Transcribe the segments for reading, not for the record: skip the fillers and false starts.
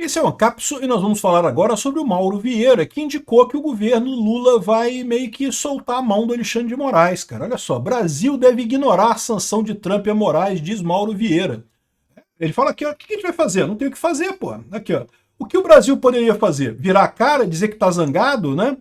Esse é o Ancapso e nós vamos falar agora sobre o Mauro Vieira, que indicou que o governo Lula vai meio que soltar a mão do Alexandre de Moraes, cara. Olha só, Brasil deve ignorar a sanção de Trump a Moraes, diz Mauro Vieira. Ele fala aqui, ó, o que a gente vai fazer? Não tem o que fazer, pô. Aqui, ó. O que o Brasil poderia fazer? Virar a cara, dizer que tá zangado, né?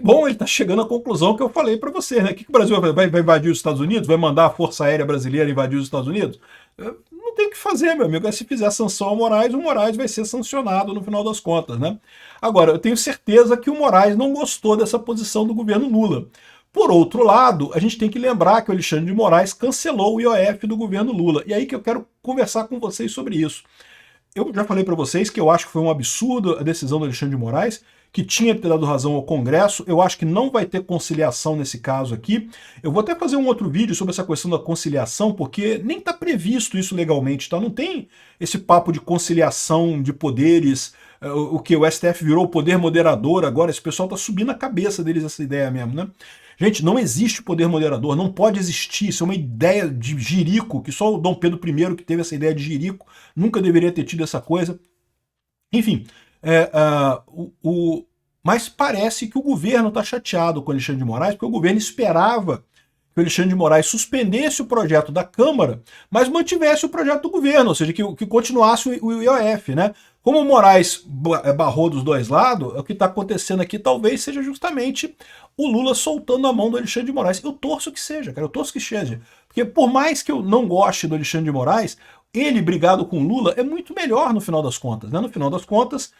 Bom, ele tá chegando à conclusão que eu falei para você, né? O que o Brasil vai invadir os Estados Unidos? Vai mandar a Força Aérea Brasileira invadir os Estados Unidos? Não tem o que fazer, meu amigo. Se fizer sanção ao Moraes, o Moraes vai ser sancionado no final das contas, né? Agora, eu tenho certeza que o Moraes não gostou dessa posição do governo Lula. Por outro lado, a gente tem que lembrar que o Alexandre de Moraes cancelou o IOF do governo Lula. E aí que eu quero conversar com vocês sobre isso. Eu já falei para vocês que eu acho que foi um absurdo a decisão do Alexandre de Moraes, que tinha que ter dado razão ao Congresso. Eu acho que não vai ter conciliação nesse caso aqui. Eu vou até fazer um outro vídeo sobre essa questão da conciliação, porque nem está previsto isso legalmente, tá? Não tem esse papo de conciliação de poderes, o que o STF virou o poder moderador agora. Esse pessoal está subindo a cabeça deles essa ideia mesmo, né? Gente, não existe poder moderador, não pode existir, isso é uma ideia de jirico, que só o Dom Pedro I que teve essa ideia de jirico, nunca deveria ter tido essa coisa. Enfim, mas parece que o governo está chateado com o Alexandre de Moraes, porque o governo esperava que o Alexandre de Moraes suspendesse o projeto da Câmara, mas mantivesse o projeto do governo, ou seja, que continuasse o IOF, né? Como o Moraes barrou dos dois lados, o que está acontecendo aqui talvez seja justamente o Lula soltando a mão do Alexandre de Moraes. Eu torço que seja, cara, eu torço que seja. Porque por mais que eu não goste do Alexandre de Moraes, ele brigado com o Lula é muito melhor no final das contas, né? No final das contas,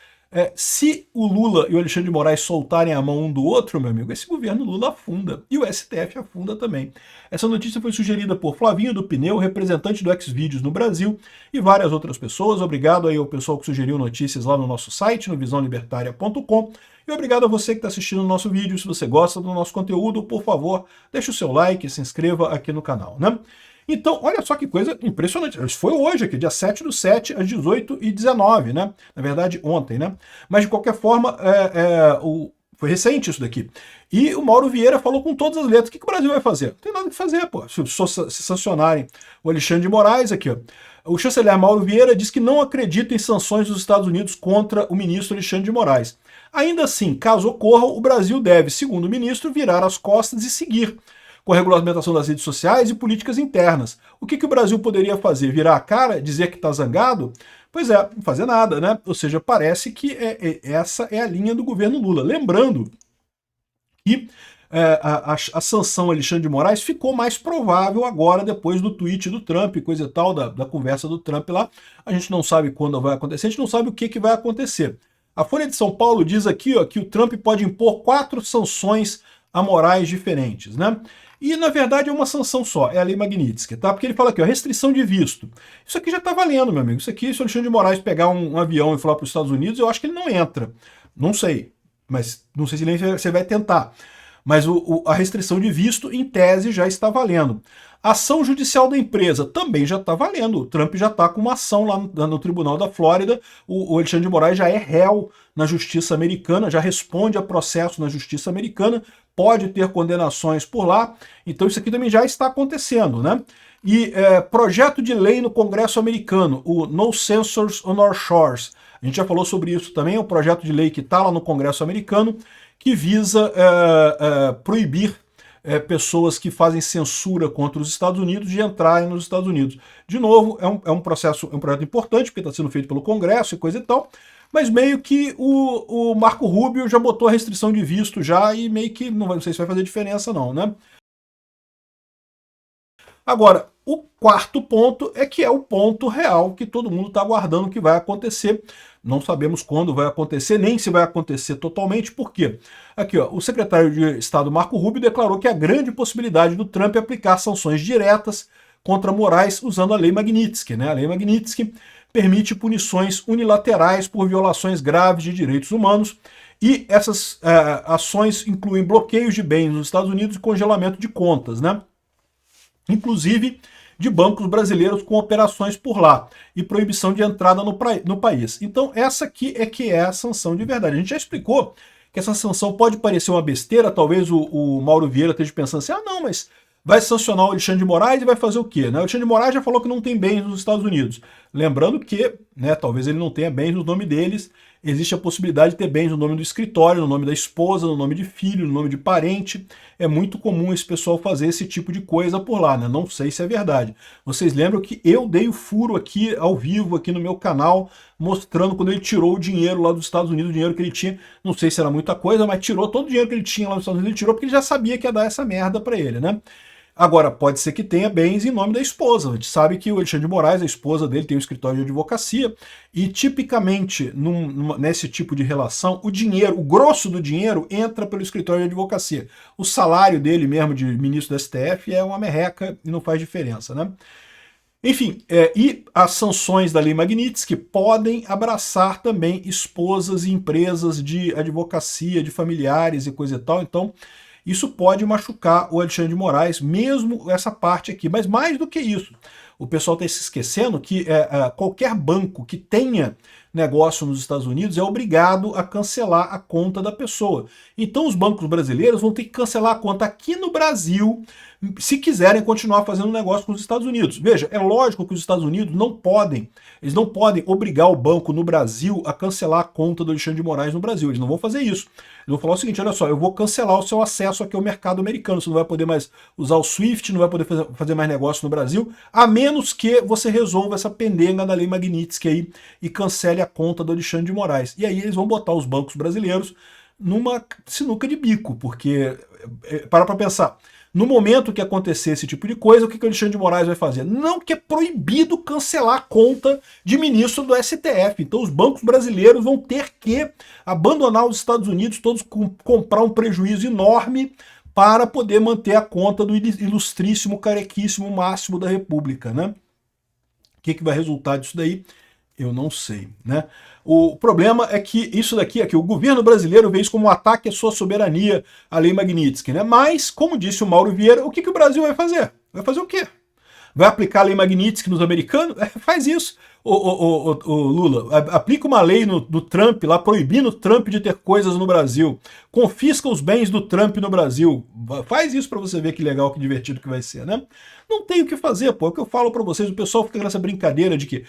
se o Lula e o Alexandre de Moraes soltarem a mão um do outro, meu amigo, esse governo Lula afunda. E o STF afunda também. Essa notícia foi sugerida por Flavinho do Pneu, representante do Xvideos no Brasil, e várias outras pessoas. Obrigado aí ao pessoal que sugeriu notícias lá no nosso site, no visãolibertaria.com. E obrigado a você que está assistindo o nosso vídeo. Se você gosta do nosso conteúdo, por favor, deixe o seu like e se inscreva aqui no canal, né? Então, olha só que coisa impressionante. Isso foi hoje aqui, dia 7/7, às 18h19, né? Na verdade, ontem, né? Mas, de qualquer forma, foi recente isso daqui. E o Mauro Vieira falou com todas as letras. O que o Brasil vai fazer? Não tem nada que fazer, pô. Se sancionarem o Alexandre de Moraes aqui, ó. O chanceler Mauro Vieira diz que não acredita em sanções dos Estados Unidos contra o ministro Alexandre de Moraes. Ainda assim, caso ocorra, o Brasil deve, segundo o ministro, virar as costas e seguir com a regulamentação das redes sociais e políticas internas. O que o Brasil poderia fazer? Virar a cara? Dizer que está zangado? Pois é, não fazer nada, né? Ou seja, parece que essa é a linha do governo Lula. Lembrando que a sanção Alexandre de Moraes ficou mais provável agora, depois do tweet do Trump, coisa e tal, da conversa do Trump lá. A gente não sabe quando vai acontecer, a gente não sabe o que vai acontecer. A Folha de São Paulo diz aqui, ó, que o Trump pode impor 4 sanções a Moraes diferentes, né? E, na verdade, é uma sanção só, é a Lei Magnitsky, tá? Porque ele fala aqui, ó, restrição de visto. Isso aqui já tá valendo, meu amigo. Isso aqui, se o Alexandre de Moraes pegar um avião e falar para os Estados Unidos, eu acho que ele não entra. Não sei, mas não sei se nem você vai tentar. Mas a restrição de visto, em tese, já está valendo. A ação judicial da empresa também já está valendo. O Trump já está com uma ação lá no Tribunal da Flórida. O Alexandre de Moraes já é réu na Justiça Americana, já responde a processo na Justiça Americana, pode ter condenações por lá. Então isso aqui também já está acontecendo, né? E projeto de lei no Congresso americano, o No Censors on Our Shores. A gente já falou sobre isso também, é um projeto de lei que está lá no Congresso americano, que visa proibir pessoas que fazem censura contra os Estados Unidos de entrarem nos Estados Unidos. De novo, é um projeto importante, porque está sendo feito pelo Congresso e coisa e tal, mas meio que o Marco Rubio já botou a restrição de visto já e meio que não sei se vai fazer diferença não, né? Agora, o quarto ponto é o ponto real que todo mundo está aguardando que vai acontecer. Não sabemos quando vai acontecer, nem se vai acontecer totalmente. Por quê? Aqui, ó, o secretário de Estado Marco Rubio declarou que há grande possibilidade do Trump aplicar sanções diretas contra Moraes usando a Lei Magnitsky, né? A Lei Magnitsky permite punições unilaterais por violações graves de direitos humanos e essas ações incluem bloqueios de bens nos Estados Unidos e congelamento de contas, né? Inclusive de bancos brasileiros com operações por lá, e proibição de entrada no país. Então essa aqui é a sanção de verdade. A gente já explicou que essa sanção pode parecer uma besteira, talvez o Mauro Vieira esteja pensando assim, não, mas vai sancionar o Alexandre de Moraes e vai fazer o quê? Né? O Alexandre de Moraes já falou que não tem bens nos Estados Unidos. Lembrando que, né, talvez ele não tenha bens no nome deles, existe a possibilidade de ter bens no nome do escritório, no nome da esposa, no nome de filho, no nome de parente. É muito comum esse pessoal fazer esse tipo de coisa por lá, né? Não sei se é verdade. Vocês lembram que eu dei o furo aqui, ao vivo, aqui no meu canal, mostrando quando ele tirou o dinheiro lá dos Estados Unidos, o dinheiro que ele tinha, não sei se era muita coisa, mas tirou todo o dinheiro que ele tinha lá nos Estados Unidos, ele tirou porque ele já sabia que ia dar essa merda pra ele, né? Agora, pode ser que tenha bens em nome da esposa. A gente sabe que o Alexandre de Moraes, a esposa dele, tem um escritório de advocacia e, tipicamente, nesse tipo de relação, o dinheiro, o grosso do dinheiro, entra pelo escritório de advocacia. O salário dele mesmo, de ministro do STF, é uma merreca e não faz diferença, né? Enfim, e as sanções da Lei Magnitsky podem abraçar também esposas e empresas de advocacia, de familiares e coisa e tal. Então, isso pode machucar o Alexandre de Moraes, mesmo essa parte aqui. Mas mais do que isso, o pessoal está se esquecendo que qualquer banco que tenha negócio nos Estados Unidos é obrigado a cancelar a conta da pessoa. Então os bancos brasileiros vão ter que cancelar a conta aqui no Brasil se quiserem continuar fazendo negócio com os Estados Unidos. Veja, é lógico que os Estados Unidos eles não podem obrigar o banco no Brasil a cancelar a conta do Alexandre de Moraes no Brasil. Eles não vão fazer isso. Eles vão falar o seguinte, olha só, eu vou cancelar o seu acesso aqui ao mercado americano. Você não vai poder mais usar o SWIFT, não vai poder fazer mais negócio no Brasil, a menos que você resolva essa pendenga da Lei Magnitsky aí e cancele a conta do Alexandre de Moraes. E aí eles vão botar os bancos brasileiros numa sinuca de bico, porque, para pensar, no momento que acontecer esse tipo de coisa, o que o Alexandre de Moraes vai fazer? Não, que é proibido cancelar a conta de ministro do STF. Então os bancos brasileiros vão ter que abandonar os Estados Unidos, todos comprar um prejuízo enorme para poder manter a conta do ilustríssimo, carequíssimo máximo da República, né? O que vai resultar disso daí? Eu não sei, né? O problema é que isso daqui, o governo brasileiro vê isso como um ataque à sua soberania, à Lei Magnitsky, né? Mas, como disse o Mauro Vieira, o que o Brasil vai fazer? Vai fazer o quê? Vai aplicar a Lei Magnitsky nos americanos? Faz isso. O Lula, aplica uma lei no Trump lá, proibindo o Trump de ter coisas no Brasil. Confisca os bens do Trump no Brasil. Faz isso para você ver que legal, que divertido que vai ser, né? Não tem o que fazer, pô. É o que eu falo para vocês. O pessoal fica nessa brincadeira de que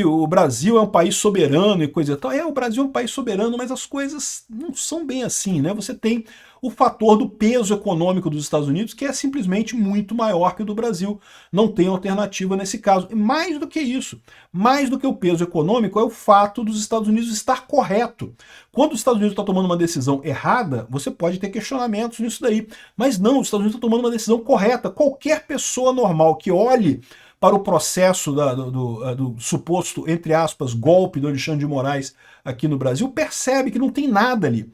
o Brasil é um país soberano e coisa e tal. O Brasil é um país soberano, mas as coisas não são bem assim, né? Você tem o fator do peso econômico dos Estados Unidos, que é simplesmente muito maior que o do Brasil. Não tem alternativa nesse caso. E mais do que isso, mais do que o peso econômico, é o fato dos Estados Unidos estar correto. Quando os Estados Unidos está tomando uma decisão errada, você pode ter questionamentos nisso daí. Mas não, os Estados Unidos estão tomando uma decisão correta. Qualquer pessoa normal que olhe para o processo do suposto, entre aspas, golpe do Alexandre de Moraes aqui no Brasil, percebe que não tem nada ali.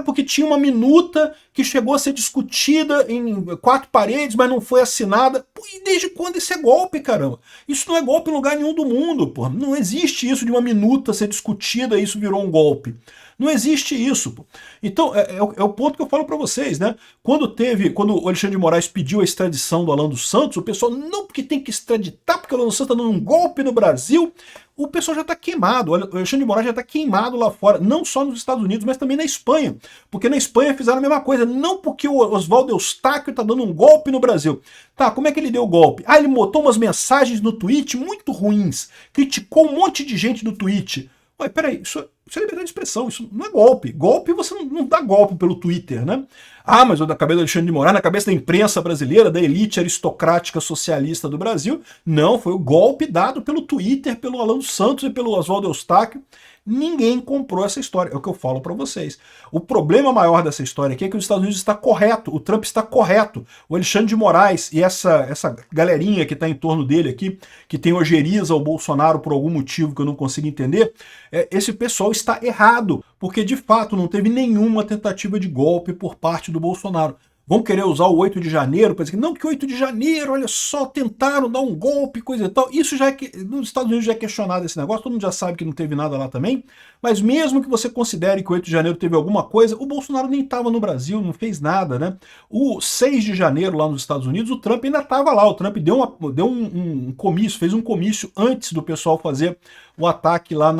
Porque tinha uma minuta que chegou a ser discutida em 4 paredes, mas não foi assinada. Pô, e desde quando isso é golpe, caramba? Isso não é golpe em lugar nenhum do mundo, pô. Não existe isso de uma minuta ser discutida e isso virou um golpe. Não existe isso, pô. Então, é o ponto que eu falo para vocês, né? Quando o Alexandre de Moraes pediu a extradição do Alan dos Santos, o pessoal, não, porque tem que extraditar, porque o Alan dos Santos está dando um golpe no Brasil. O pessoal já está queimado, o Alexandre de Moraes já está queimado lá fora, não só nos Estados Unidos, mas também na Espanha. Porque na Espanha fizeram a mesma coisa, não porque o Oswaldo Eustáquio está dando um golpe no Brasil. Tá, como é que ele deu o golpe? Ele botou umas mensagens no tweet muito ruins, criticou um monte de gente no tweet. Ué, peraí, isso é liberdade de expressão, isso não é golpe. Golpe, você não dá golpe pelo Twitter, né? Mas na cabeça do Alexandre de Moraes, na cabeça da imprensa brasileira, da elite aristocrática socialista do Brasil, não, foi o golpe dado pelo Twitter, pelo Alan dos Santos e pelo Oswaldo Eustáquio. Ninguém comprou essa história, é o que eu falo para vocês. O problema maior dessa história aqui é que os Estados Unidos está correto, o Trump está correto. O Alexandre de Moraes e essa galerinha que está em torno dele aqui, que tem ojeriza ao Bolsonaro por algum motivo que eu não consigo entender, esse pessoal está errado, porque de fato não teve nenhuma tentativa de golpe por parte do Bolsonaro. Vão querer usar o 8 de janeiro para dizer que não, que 8 de janeiro, olha só, tentaram dar um golpe, coisa e tal. Isso já nos Estados Unidos já é questionado esse negócio, todo mundo já sabe que não teve nada lá também, mas mesmo que você considere que o 8 de janeiro teve alguma coisa, o Bolsonaro nem estava no Brasil, não fez nada, né? O 6 de janeiro lá nos Estados Unidos, o Trump ainda estava lá, o Trump deu um comício, fez um comício antes do pessoal fazer o ataque lá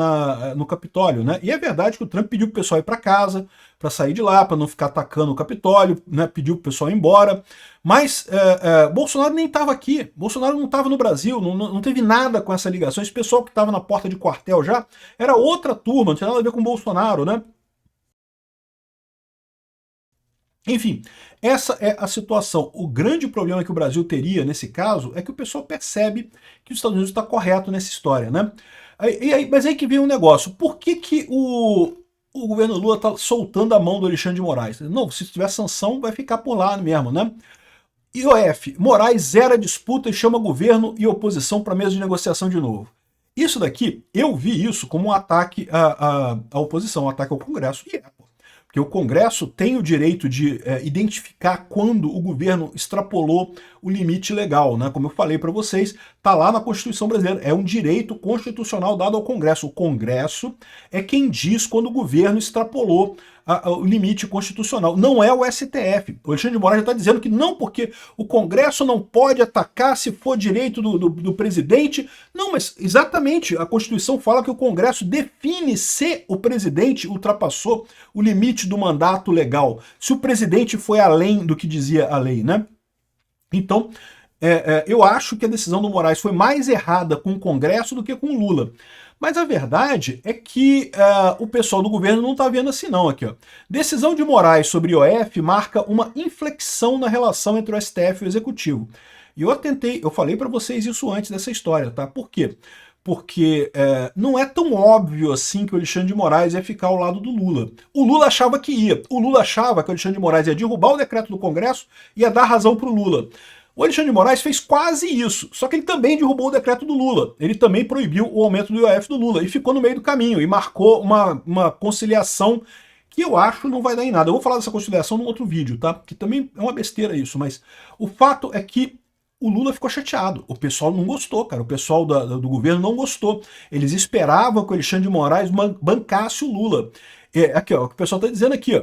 no Capitólio, né? E é verdade que o Trump pediu pro pessoal ir para casa, para sair de lá, para não ficar atacando o Capitólio, né? Pediu o pessoal ir embora. Mas Bolsonaro nem estava aqui, Bolsonaro não estava no Brasil, não teve nada com essa ligação. Esse pessoal que estava na porta de quartel já era outra turma, não tinha nada a ver com Bolsonaro, né? Enfim, essa é a situação. O grande problema que o Brasil teria nesse caso é que o pessoal percebe que os Estados Unidos está correto nessa história, né? Mas aí que vem um negócio. Por que, que o governo Lula está soltando a mão do Alexandre de Moraes? Não, se tiver sanção, vai ficar por lá mesmo, né? IOF, Moraes zera a disputa e chama governo e oposição para a mesa de negociação de novo. Isso daqui, eu vi isso como um ataque à oposição, um ataque ao Congresso. E porque o Congresso tem o direito de identificar quando o governo extrapolou o limite legal, né? Como eu falei para vocês, está lá na Constituição brasileira, é um direito constitucional dado ao Congresso. O Congresso é quem diz quando o governo extrapolou o limite constitucional, não é o STF. O Alexandre de Moraes já está dizendo que não, porque o Congresso não pode atacar se for direito do presidente. Não, mas exatamente, a Constituição fala que o Congresso define se o presidente ultrapassou o limite do mandato legal, se o presidente foi além do que dizia a lei, né? Então, eu acho que a decisão do Moraes foi mais errada com o Congresso do que com o Lula. Mas a verdade é que o pessoal do governo não está vendo assim não. Aqui, ó. Decisão de Moraes sobre IOF marca uma inflexão na relação entre o STF e o Executivo. E eu falei para vocês isso antes dessa história, tá? Por quê? Porque não é tão óbvio assim que o Alexandre de Moraes ia ficar ao lado do Lula. O Lula achava que ia. O Lula achava que o Alexandre de Moraes ia derrubar o decreto do Congresso e ia dar razão para o Lula. O Alexandre de Moraes fez quase isso, só que ele também derrubou o decreto do Lula. Ele também proibiu o aumento do IOF do Lula e ficou no meio do caminho e marcou uma conciliação que eu acho não vai dar em nada. Eu vou falar dessa conciliação num outro vídeo, tá? Que também é uma besteira isso, mas o fato é que o Lula ficou chateado. O pessoal não gostou, cara. O pessoal do governo não gostou. Eles esperavam que o Alexandre de Moraes bancasse o Lula. Aqui, ó, o que o pessoal está dizendo aqui, ó.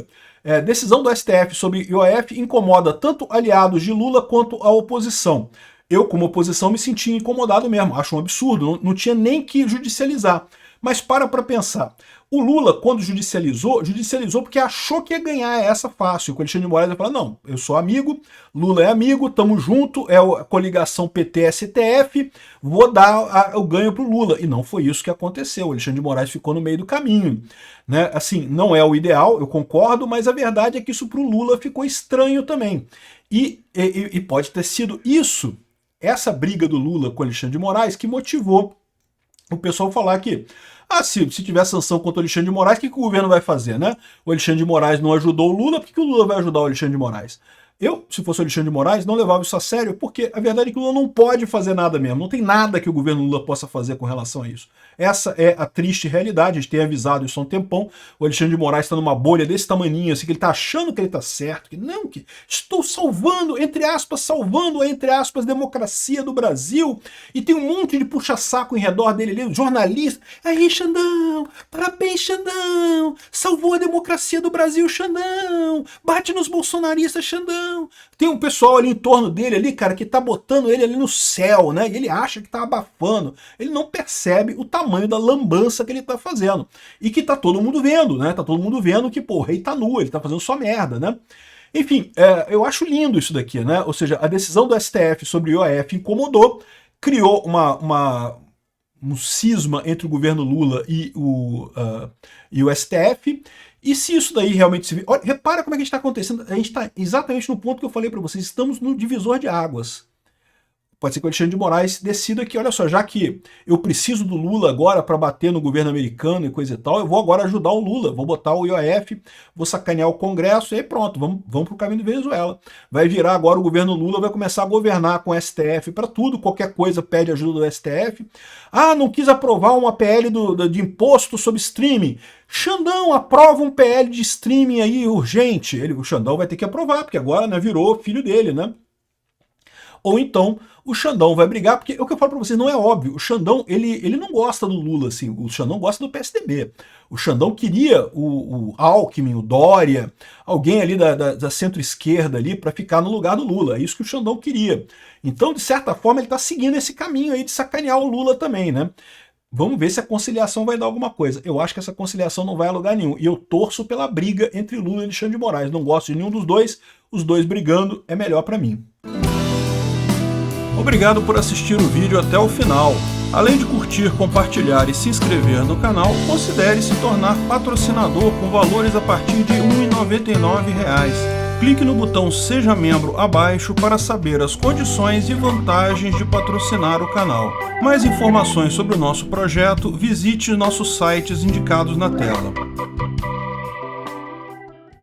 Decisão do STF sobre IOF incomoda tanto aliados de Lula quanto a oposição. Eu, como oposição, me senti incomodado mesmo. Acho um absurdo. Não tinha nem que judicializar. Mas para pensar. O Lula, quando judicializou porque achou que ia ganhar essa fácil. O Alexandre de Moraes vai falar, não, eu sou amigo, Lula é amigo, tamo junto, é a coligação PT-STF, vou dar o ganho pro Lula. E não foi isso que aconteceu. O Alexandre de Moraes ficou no meio do caminho. Né? Assim, não é o ideal, eu concordo, mas a verdade é que isso pro Lula ficou estranho também. E pode ter sido isso, essa briga do Lula com o Alexandre de Moraes, que motivou o pessoal falar que se tiver sanção contra o Alexandre de Moraes, o que o governo vai fazer, né? O Alexandre de Moraes não ajudou o Lula, por que o Lula vai ajudar o Alexandre de Moraes? Eu, se fosse o Alexandre de Moraes, não levava isso a sério, porque a verdade é que o Lula não pode fazer nada mesmo. Não tem nada que o governo Lula possa fazer com relação a isso. Essa é a triste realidade, a gente tem avisado isso há um tempão. O Alexandre de Moraes está numa bolha desse tamaninho, assim, que ele está achando que ele está certo, que não, que estou salvando, entre aspas, democracia do Brasil, e tem um monte de puxa-saco em redor dele ali, jornalista. Aí, Xandão, parabéns, Xandão, salvou a democracia do Brasil, Xandão, bate nos bolsonaristas, Xandão. Tem um pessoal ali em torno dele ali, cara, que tá botando ele ali no céu, né? E ele acha que tá abafando. Ele não percebe o tamanho da lambança que ele tá fazendo. E que tá todo mundo vendo, né? Tá todo mundo vendo que, pô, o rei tá nu, ele tá fazendo só merda, né? Enfim, eu acho lindo isso daqui, né? Ou seja, a decisão do STF sobre o IOF incomodou, criou um cisma entre o governo Lula e o STF. E se isso daí realmente se... Olha, repara como é que a gente está acontecendo. A gente está exatamente no ponto que eu falei para vocês. Estamos no divisor de águas. Pode ser que o Alexandre de Moraes decida que, olha só, já que eu preciso do Lula agora para bater no governo americano e coisa e tal, eu vou agora ajudar o Lula, vou botar o IOF, vou sacanear o Congresso e aí pronto, vamos para o caminho do Venezuela. Vai virar agora o governo Lula, vai começar a governar com o STF para tudo, qualquer coisa pede ajuda do STF. Não quis aprovar uma PL de imposto sobre streaming. Xandão, aprova um PL de streaming aí urgente. O Xandão vai ter que aprovar, porque agora, né, virou filho dele, né? Ou então o Xandão vai brigar, porque o que eu falo para vocês não é óbvio. O Xandão, ele não gosta do Lula, assim. O Xandão gosta do PSDB. O Xandão queria o Alckmin, o Dória, alguém ali da centro-esquerda ali para ficar no lugar do Lula. É isso que o Xandão queria. Então, de certa forma, ele está seguindo esse caminho aí de sacanear o Lula também, né? Vamos ver se a conciliação vai dar alguma coisa. Eu acho que essa conciliação não vai a lugar nenhum. E eu torço pela briga entre Lula e Alexandre de Moraes. Não gosto de nenhum dos dois. Os dois brigando é melhor para mim. Obrigado por assistir o vídeo até o final. Além de curtir, compartilhar e se inscrever no canal, considere se tornar patrocinador com valores a partir de R$ 1,99. Clique no botão Seja Membro abaixo para saber as condições e vantagens de patrocinar o canal. Mais informações sobre o nosso projeto, visite nossos sites indicados na tela.